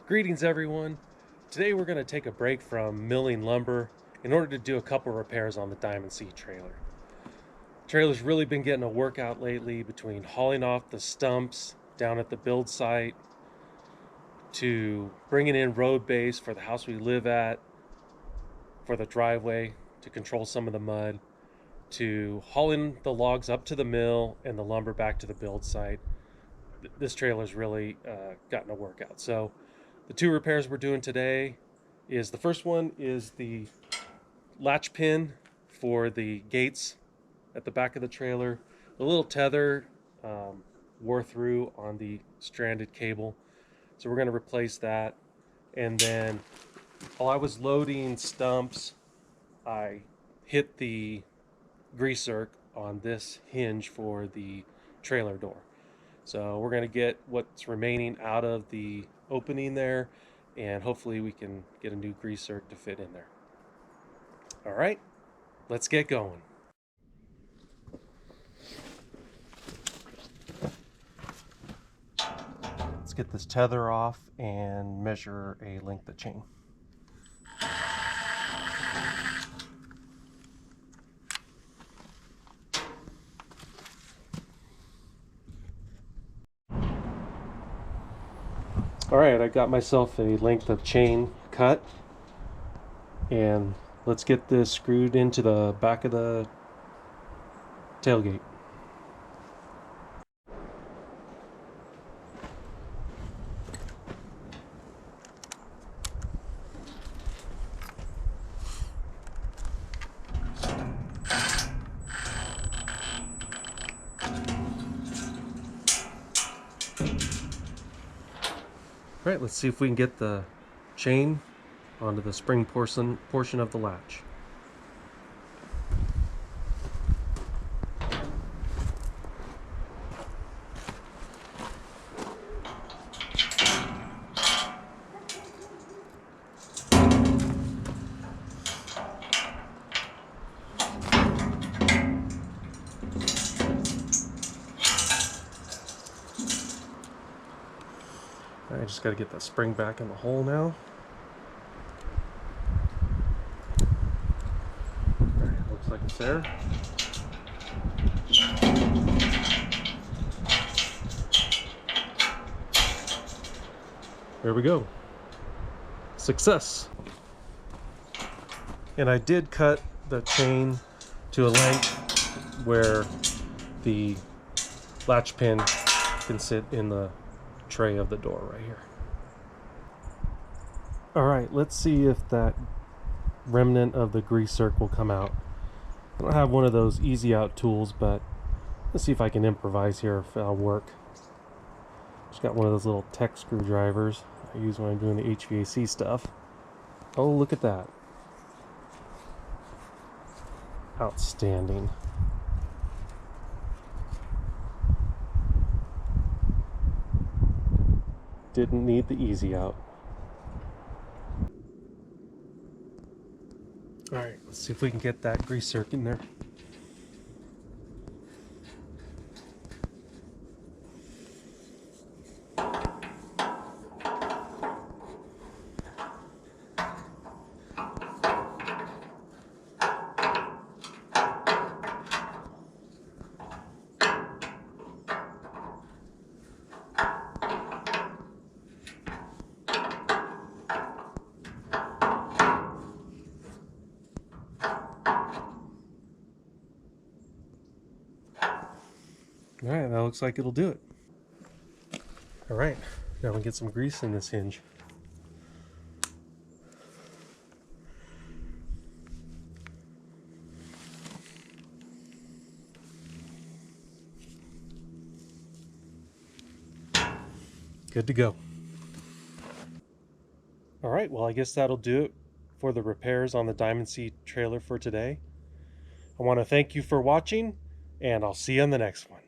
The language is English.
Greetings everyone. Today we're going to take a break from milling lumber in order to do a couple repairs on the Diamond C trailer. Trailer's really been getting a workout lately between hauling off the stumps down at the build site to bringing in road base for the house we live at, for the driveway to control some of the mud, to hauling the logs up to the mill and the lumber back to the build site. This trailer's really gotten a workout. So the two repairs we're doing today is, the first one is the latch pin for the gates at the back of the trailer. The little tether wore through on the stranded cable, so we're going to replace that. And then while I was loading stumps, I hit the grease zerk on this hinge for the trailer door. So we're going to get what's remaining out of the opening there, and hopefully we can get a new grease zerk to fit in there. All right, let's get going. Let's get this tether off and measure a length of chain. All right, I got myself a length of chain cut, and let's get this screwed into the back of the tailgate. All right, let's see if we can get the chain onto the spring portion of the latch. I just got to get that spring back in the hole now. All right, looks like it's there. There we go. Success. And I did cut the chain to a length where the latch pin can sit in the tray of the door right here. All right, let's see if that remnant of the grease zerk will come out. I don't have one of those easy out tools, but let's see if I can improvise here, if it'll work. Just got one of those little tech screwdrivers I use when I'm doing the HVAC stuff. Oh, look at that. Outstanding. Didn't need the easy out. All right, let's see if we can get that grease zerk in there. All right, that looks like it'll do it. All right, now we get some grease in this hinge. Good to go. All right, well, I guess that'll do it for the repairs on the Diamond C trailer for today. I want to thank you for watching, and I'll see you on the next one.